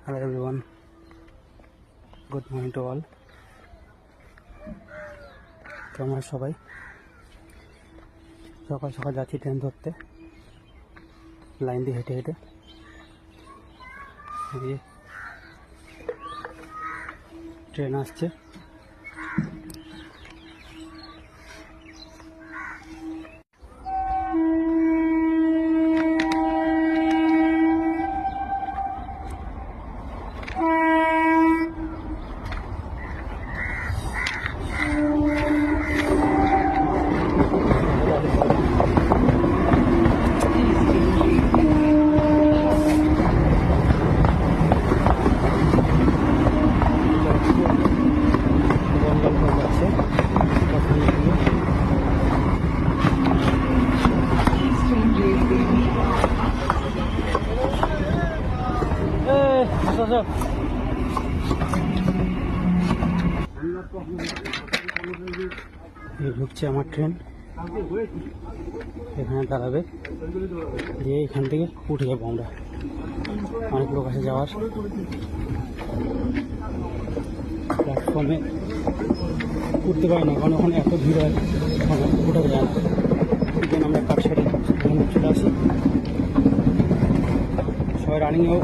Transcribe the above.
Hello everyone, good morning to all. তো আমরা সবাই সকাল সকাল যাচ্ছি ট্রেন ধরতে, লাইন দিয়ে হেঁটে হেঁটে। ট্রেন আসছে, ঢুকছে আমার ট্রেন, এখানে দাঁড়াবে, দিয়ে এখান থেকে উঠে যাবো আমরা। অনেক লোক আছে যাওয়ার, প্ল্যাটফর্মে উঠতে পারি না কারণ ওখানে এত ভিড় হয়, উঠে যায় না। দেন আমরা কাঠ সাইডে চলে আসি, সবাই রানিংও